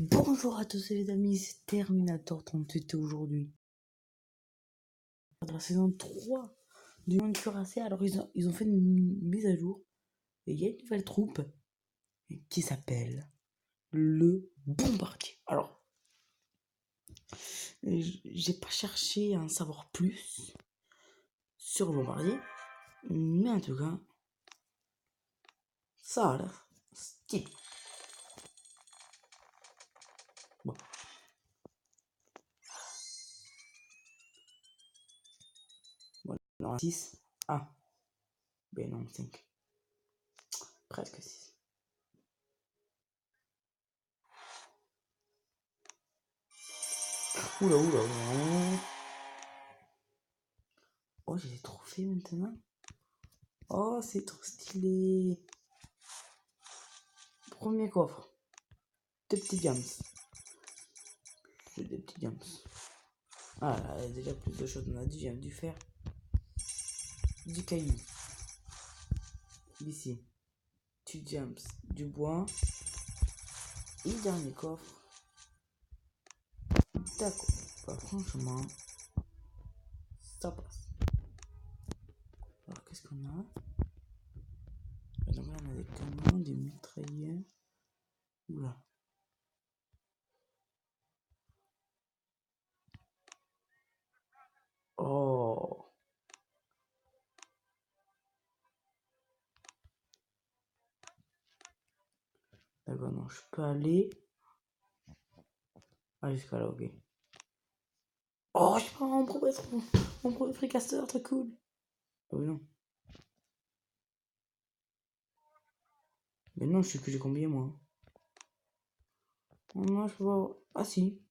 Bonjour à tous les amis, c'est Terminator 38 aujourd'hui. Dans la saison 3 du monde cuirassé, alors ils ont fait une mise à jour et il y a une nouvelle troupe qui s'appelle le Bombardier. Alors, j'ai pas cherché à en savoir plus sur le Bombardier, mais en tout cas, ça a l'air stylé. Bon. Non, 6. Ah. Ben non, 5. Presque 6. Oula. Oh, j'ai des trophées maintenant. Oh, c'est trop stylé. Premier coffre. Deux petits diams. J'ai des petits diams. Ah là, il y a déjà plus de choses. On a du diam, du fer, du caillou. Ici. Du diams, du bois. Et dernier coffre. D'accord. Bah, franchement, ça passe. Alors, qu'est-ce qu'on a? Alors, là, on a des canons, des mitrailleurs. Oula. Oh. D'accord, non, je peux aller. Ah, jusqu'à là, ok. Oh, je prends mon premier fricasseur, très cool. Ah oui, non. Mais non, je sais que j'ai combien, moi. Non, je vois. Ah, si.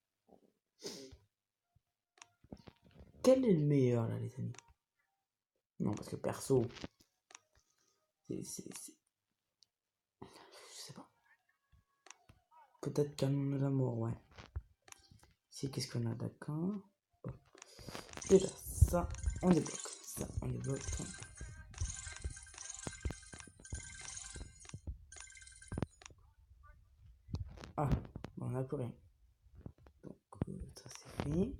Quel est le meilleur, là, les amis? Non, parce que perso, je sais pas. Peut-être canon de la mort, ouais. Si, qu'est-ce qu'on a, d'accord. Bon. Déjà, ça, on débloque. Ça, on débloque. Ah, bon, on a plus rien. Donc, ça, c'est fini.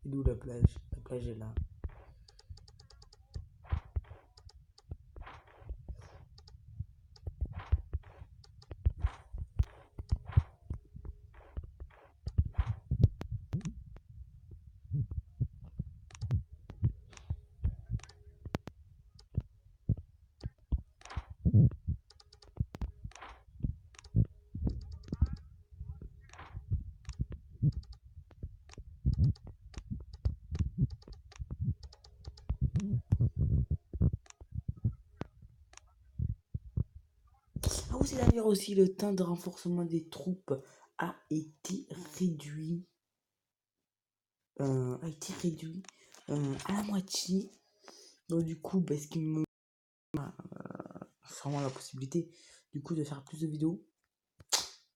Et d'où la plage? La plage est là. Ah oui, c'est d'ailleurs aussi le temps de renforcement des troupes a été réduit. À la moitié. Donc du coup, ce qui me vraiment la possibilité du coup de faire plus de vidéos.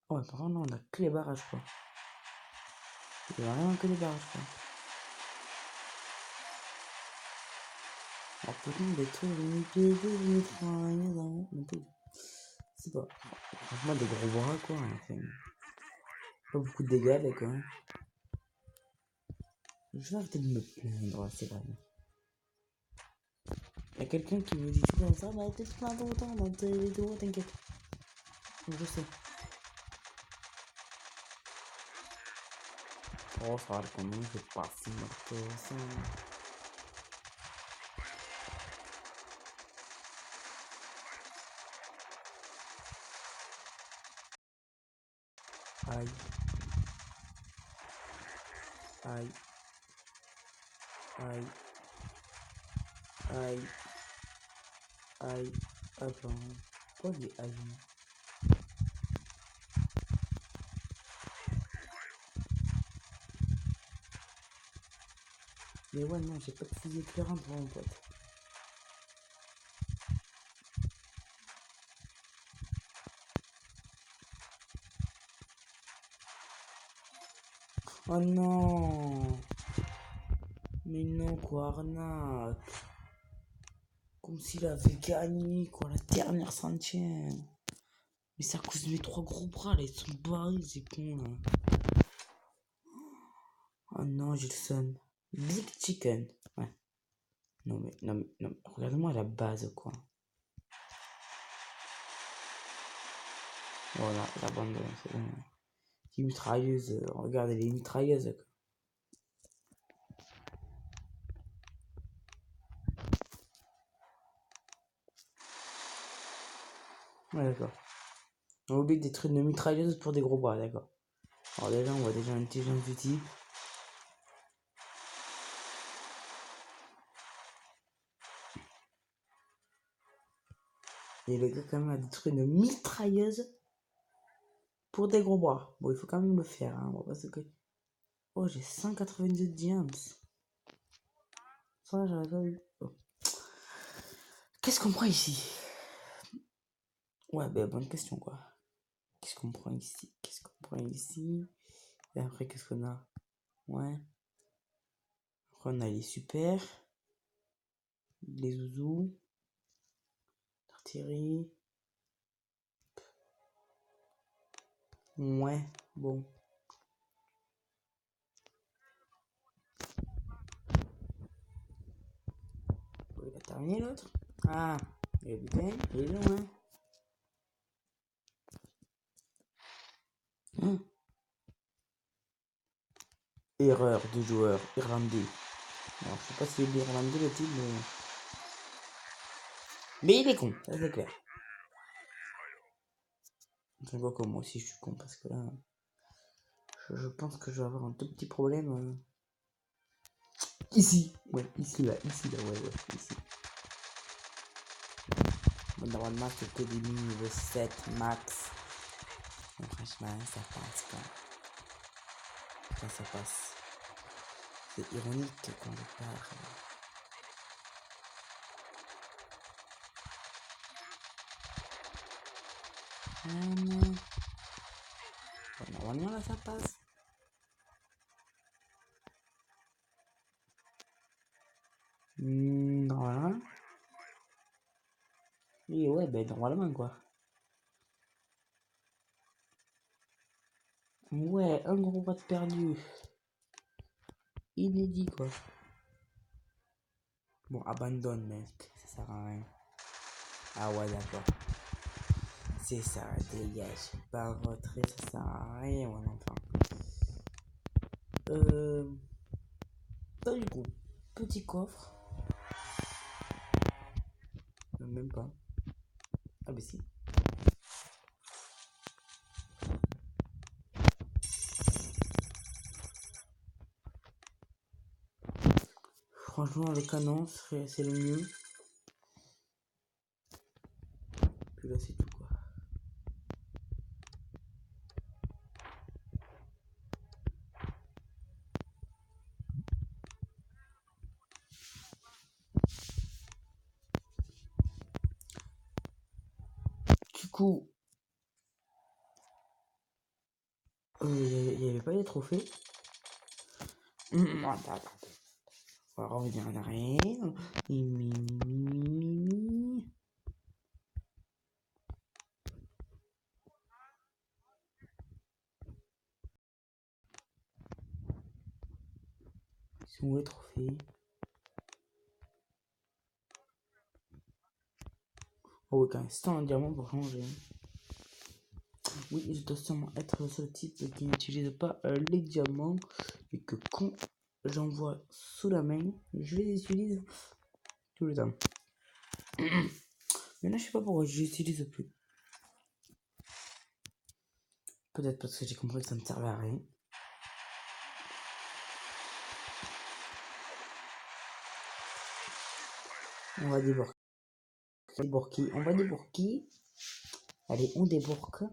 Oh, ouais, par contre, non, on a que les barrages, quoi. Il y a vraiment que les barrages, quoi. Alors, peut-être des trucs c'est pas. Franchement, des gros bras, quoi. Enfin, pas beaucoup de dégâts, avec, quoi. Je vais arrêter de me plaindre, c'est vrai. Il y a quelqu'un qui me dit tout comme ça, bah, t'es plein d'autant dans tes vidéos, t'inquiète. Je sais. Oh, ça va, quand même, je passe, ça. Aïe. Aïe. Aïe. Aïe. Aïe. Attends. Pourquoi il dit aïe? Mais ouais, non, j'ai pas de fusil éclairant pour mon pote. Oh non. Mais non, quoi, arnaque. Comme s'il avait gagné, quoi, la dernière centième. Mais c'est à cause de mes 3 gros bras, là, ils sont barrés, c'est con, là. Oh non, j'ai le seum. Big Chicken. Ouais. Non, mais, regarde-moi la base, quoi. Voilà, la bande, c'est bon. Petite mitrailleuse, regardez les mitrailleuses, quoi. Ouais, d'accord. On oublie des trucs de mitrailleuse pour des gros bras, d'accord. Alors déjà, on voit déjà une intelligence du type. Et le gars, quand même, a des trucs de mitrailleuse pour des gros bras. Bon, il faut quand même le faire, hein. Parce que... Oh, j'ai 182 diams. Ça, j'aurais pas eu. Oh. Qu'est-ce qu'on prend ici? Ouais, ben, bonne question, quoi. Qu'est-ce qu'on prend ici? Qu'est-ce qu'on prend ici? Et après, qu'est-ce qu'on a? Ouais. Après, on a les super. Les zouzous. L'artillerie. Ouais, bon. Oh, il a terminé l'autre? Ah, et putain, il est long, hein. Erreur de joueur irlandais. Alors, je sais pas si il est irlandais le type, mais il est con, ça c'est clair. Je vois comme moi aussi je suis con parce que là, je pense que je vais avoir un tout petit problème. Ici, ouais, ici, là, ouais, ici. Bon, normalement, c'est que des niveau 7 max. Mais franchement, ça passe quoi. Ça passe. C'est ironique quand je parle. Bon, normalement, là, ça passe. Normalement. Et ouais, ben normalement, quoi. Ouais, un gros vote perdu. Inédit, quoi. Bon, abandonne, mec. Ça sert à rien. Ah ouais, d'accord. C'est ça, dégage. Pas retrait, ça sert à rien, mon enfant. Du coup, petit coffre. Même pas. Ah, bah si. Franchement, le canon, c'est le mieux. Puis là, c'est tout, quoi. Du coup, il n'y avait pas les trophées. Attends. On va revenir en arrière. Ils sont où les trophées? Oh, ok, c'est un diamant pour changer. Oui, je dois sûrement être le seul type qui n'utilise pas les diamants et que quand j'en vois sous la main, je les utilise tout le temps. Mais là, je sais pas pourquoi je les utilise plus. Peut-être parce que j'ai compris que ça ne servait à rien. On va déborquer. On va déborquer. Allez, on déborque.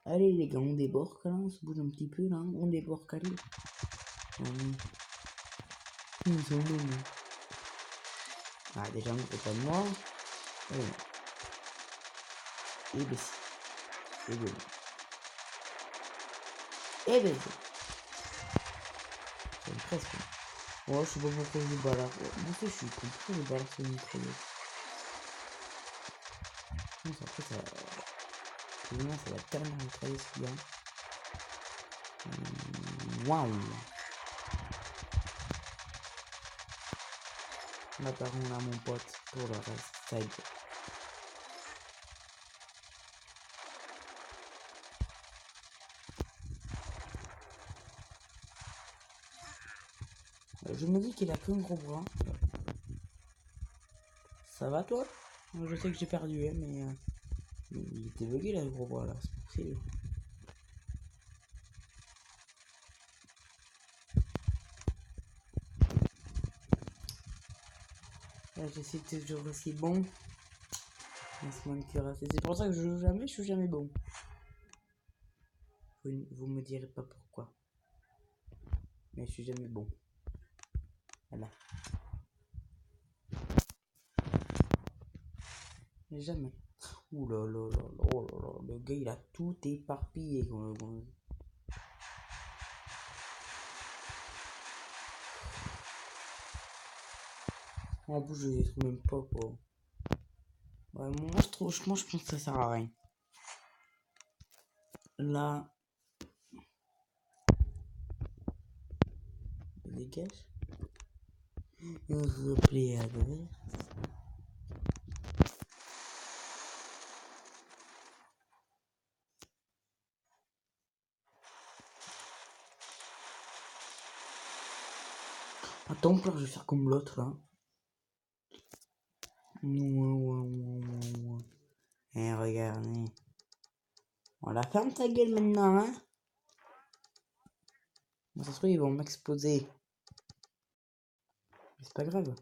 Allez les gars, on déborque là, on se bouge un petit peu là, on déborque, allez. Ils sont où, là? Ah, déjà, on fait pas de moi. Allez. Et ben si. Et ben. Et ben si. C'est presque. Ouais, je sais pas pourquoi je balade. Moi aussi, je suis con. Pourquoi je balade sur une mitrailleuse? Non, après, ça. Évidemment, ça va tellement mitrailler ce qu'il y a. Waouh! Là, par contre, là, mon pote, pour le reste, ça aide. Je me dis qu'il a qu'un gros bras. Ça va, toi? Je sais que j'ai perdu, hein, mais. Il était bugué, là, le gros bras, là. C'est possible. Là, j'essaie de toujours aussi bon. C'est pour ça que je joue jamais, je suis jamais bon. Vous me direz pas pourquoi. Mais je suis jamais bon. Voilà. Jamais. Ouh là là là là, oh là là, le gars il a tout éparpillé. En plus je les trouve même pas quoi. Ouais, moi je pense que ça sert à rien. Là, dégage. Replay adverse. Attends, là, je vais faire comme l'autre là. Eh, regardez. On la ferme ta gueule maintenant, hein. Bon, ça se trouve, ils vont m'exploser. Mais c'est pas grave.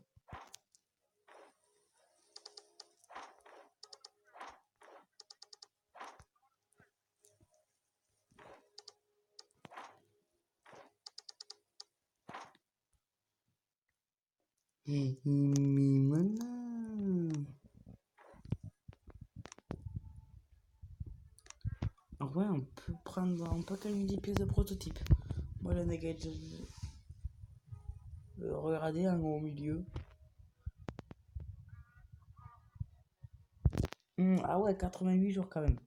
Ouais, on peut gagner des pièces de prototype. Moi, le nugget, regardez un au milieu. Ah ouais, 88 jours quand même.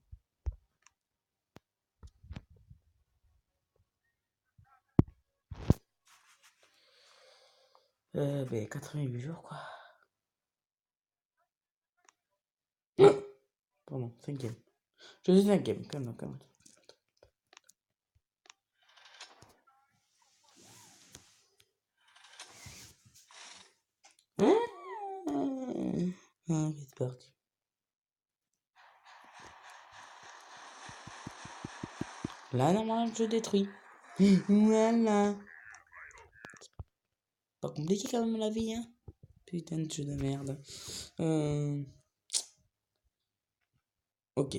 Ben 88 jours quoi. Pardon, 5ème. Je suis 5ème, calme. C'est parti. Là, normalement, je détruis. Voilà. Pas compliqué quand même la vie, hein. Putain de jeu de merde. Ok.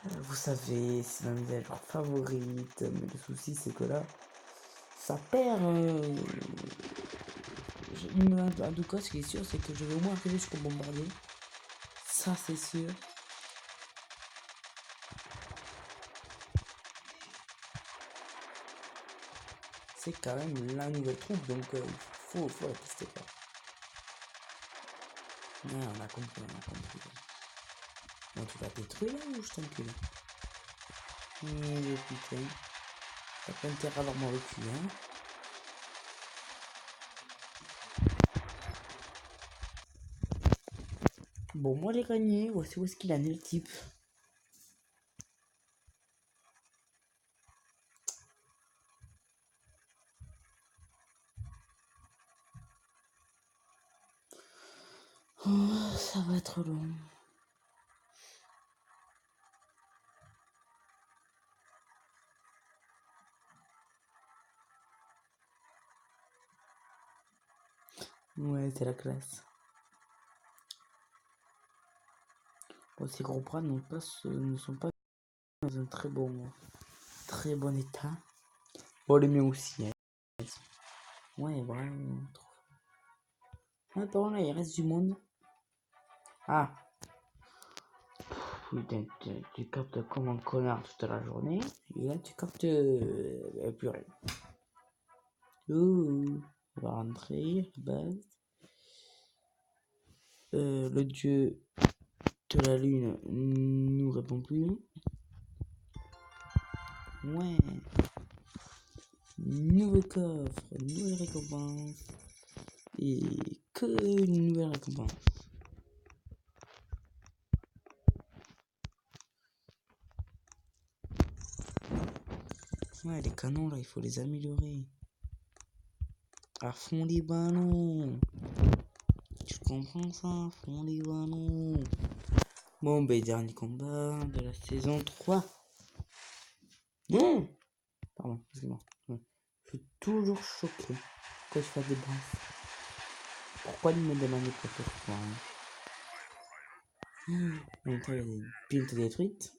Vous savez, c'est ma mise à jour favorite. Mais le souci, c'est que là, ça perd. En tout cas, ce qui est sûr, c'est que je vais au moins arriver jusqu'au bombardier. Ça, c'est sûr. C'est quand même la nouvelle troupe, donc faut la tester quoi. Ouais, on a compris. Bon, tu vas détruire là ou je t'encule? Putain. T'as pas intérêt à avoir mon recul, hein. Bon, moi j'ai gagné. Voici où est-ce qu'il en est le type. Oh, ça va être long. Ouais, c'est la classe. Bon, ces gros bras ne sont pas dans un très bon état. Bon, les miens aussi, hein. Ouais, vraiment. Ouais, par contre, là, il reste du monde. Ah. Putain, tu captes comme un connard toute la journée. Et là, tu captes plus rien. Oh, on va rentrer, base. Le dieu de la lune nous répond plus. Ouais. Nouveau coffre, nouvelle récompense. Et que une nouvelle récompense. Ouais, les canons là, il faut les améliorer. À fond les ballons. Tu comprends ça? À fond les ballons. Bon, ben, dernier combat de la saison 3. Non! Pardon, excuse-moi. Ouais. Je suis toujours choqué quand je fais des brefs. Pourquoi il me demande pourquoi? Donc, il y a des piles détruites.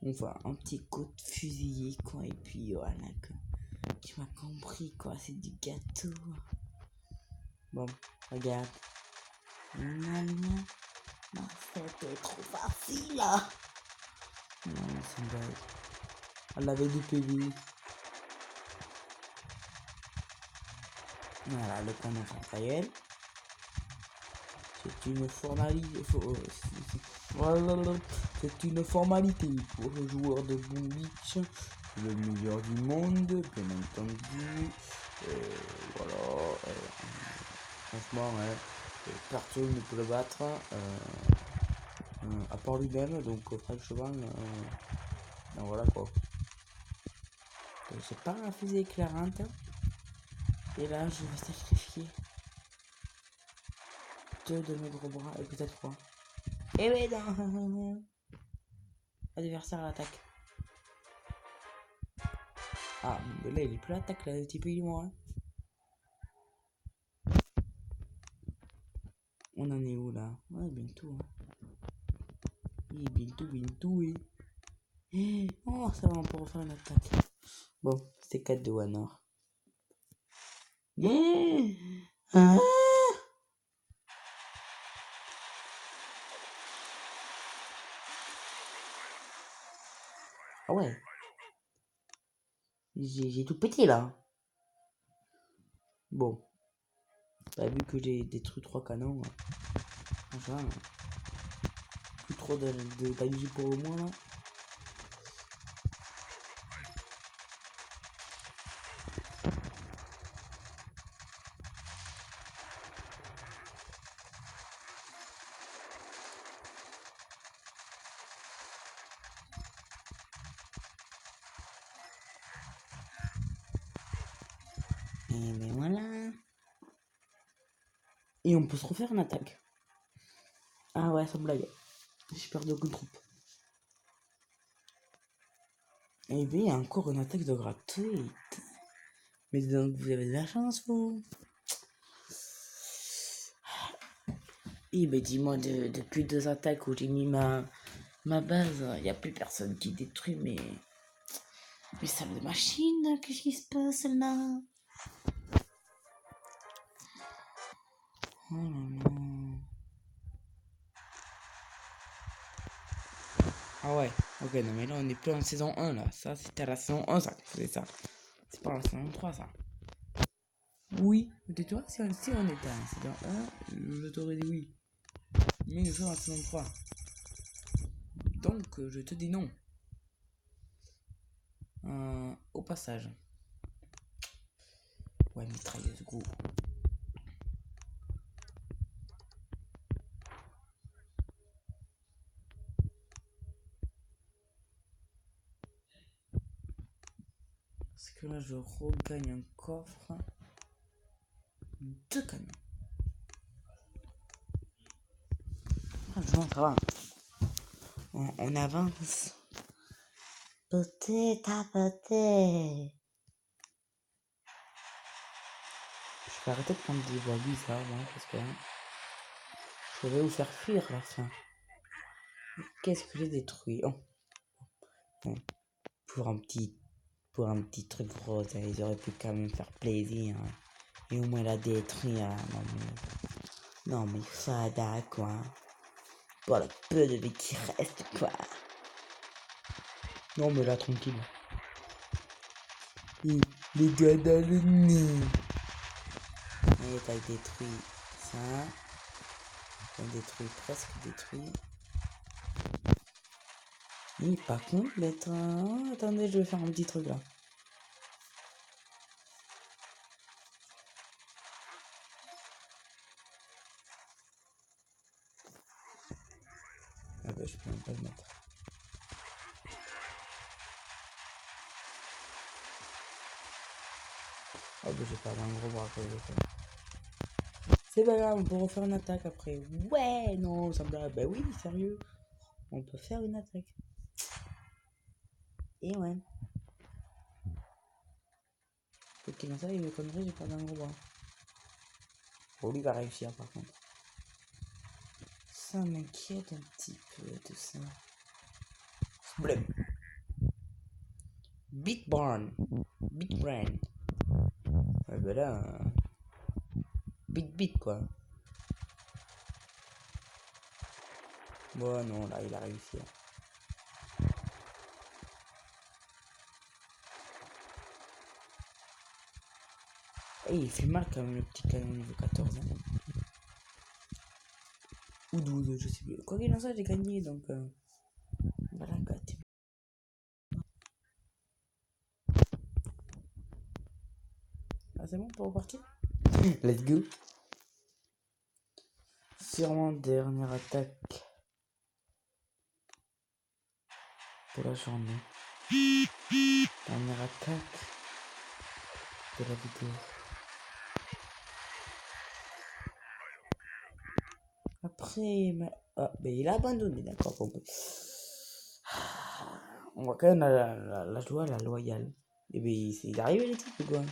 On voit un petit coup de fusillé, quoi. Et puis, voilà, quoi. Tu m'as compris, quoi. C'est du gâteau. Bon, regarde. Non, c'était trop facile, là. Non, c'est une blague. Elle avait du PV. Voilà, le canon matériel. C'est une formalité. C'est une formalité pour le joueur de Boom Beach. Le meilleur du monde, bien entendu. Voilà. Franchement, personne ne peut le battre. À part lui-même, donc franchement, ben voilà quoi. J'ai pas la fusée éclairante. Et là, je vais sacrifier 2 de mes gros bras et peut-être 3. Et oui, non. Adversaire à l'attaque. Ah, mais là, il est plus à l'attaque, là, le type, il est mort. Hein. On en est où, là? Ouais, bientôt. Oui, bientôt, oui. Oh, ça va, on peut refaire une attaque. Bon, c'était 4 de Wanor. Ah, ah ouais. J'ai tout pété, là. Bon. Bah, vu que j'ai détruit 3 canons, enfin, plus trop de d'AUG pour le moins, là. Et ben voilà. Et on peut se refaire une attaque. Ah ouais, sans blague. J'ai perdu aucune troupe. Et bien, il y a encore une attaque de gratuite. Mais donc, vous avez de la chance, vous. Et ben, dis-moi, depuis 2 attaques où j'ai mis ma base, il n'y a plus personne qui détruit mes salles de machine. Qu'est-ce qui se passe là? Oh là là. Ah ouais, ok, non mais là on est plus en saison 1 là. Ça c'était à la saison 1 ça, c'est ça. C'est pas la saison 3 ça. Oui, tais-toi, si on était en saison 1, je t'aurais dit oui. Mais nous sommes en saison 3. Donc je te dis non. Au passage. Ouais, mitrailleuse, go. Parce que là je regagne un coffre. 2 canons. Franchement, ça va. On avance. Petit à petit. Je vais arrêter de prendre des voix bizarres, hein, parce que je vais vous faire fuir la fin. Qu'est-ce que j'ai détruit? Oh. Bon. Pour un petit truc rose, ils auraient pu quand même faire plaisir. Hein. Et au moins la détruire. Non mais fada quoi. Pour le peu de vie qui reste quoi. Non mais là tranquille. les doigts dans le nez. Et t'as détruit ça. T'as détruit, presque détruit. Il est pas complète. Hein. Attendez, je vais faire un petit truc là. Ah bah je peux même pas le mettre. Ah bah j'ai perdu un gros bras quand je fais. C'est pas grave, on peut refaire une attaque après. Ouais, non, ça me blague. Bah oui, sérieux. On peut faire une attaque. Et ouais. Faut qu'il en ça, il me connerait, j'ai perdu un gros bras. Bon, lui va réussir par contre. Ça m'inquiète un petit peu tout ça. Blum. Beat Barn. Beat Brain. Ouais, bah là. Beat quoi. Bon, non, là, il a réussi. Et il fait mal quand même le petit canon niveau 14. Hein. Ou 12, je sais plus. Quoi qu'il en soit, j'ai gagné donc. Voilà, quoi. Ah, c'est bon pour repartir? Let's go. Sûrement dernière attaque de la journée. Dernière attaque de la vidéo. Après, mais il a abandonné, d'accord. Bon, on va quand même la jouer à la loyale. Et bien, il est arrivé les trucs, quoi.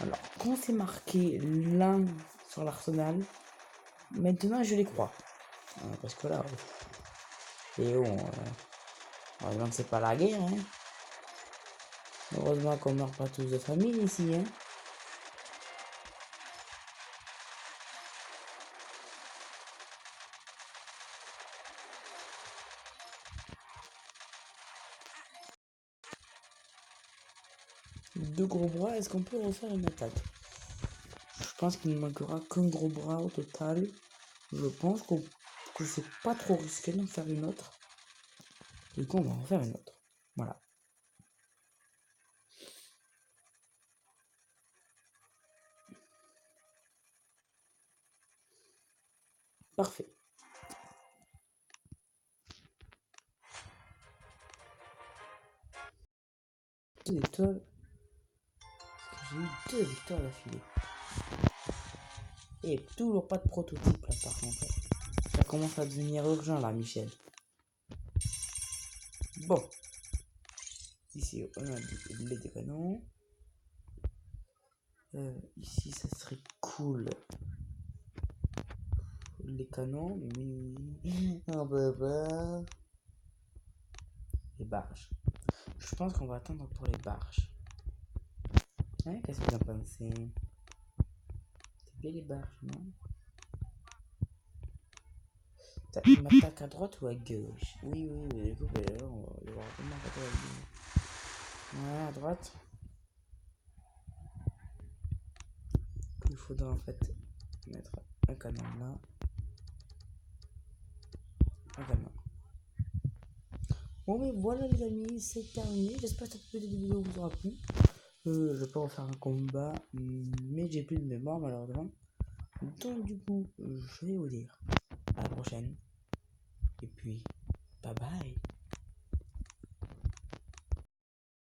Alors, quand c'est marqué l'un sur l'arsenal, maintenant je les crois. Parce que là, et heureusement que c'est pas la guerre, hein. Heureusement qu'on meurt pas tous de famille ici, hein. Deux gros bras, est-ce qu'on peut refaire une attaque? Je pense qu'il ne manquera qu'un gros bras au total. Je pense que c'est pas trop risqué d'en faire une autre. Du coup, on va en faire une autre. Voilà. Parfait. Deux étoiles. J'ai eu 2 victoires d'affilée. Et toujours pas de prototype là par contre. Ça commence à devenir urgent là, Michel. Bon. Ici, on a des canons. Ici, ça serait cool. Les canons, mais... Ah bah. Les barges. Je pense qu'on va attendre pour les barges. Hein, qu'est-ce que vous en pensez? C'est bien les barges, non? Il m'attaque à droite ou à gauche? Oui, du coup, on va voir comment attaquer à gauche. Voilà, à droite. Il faudra en fait mettre un canon là. Un canon. Bon, mais voilà les amis, c'est terminé. J'espère que cette petite vidéo vous aura plu. Je peux refaire un combat, mais j'ai plus de mémoire malheureusement. Donc du coup, je vais vous dire à la prochaine. Et puis...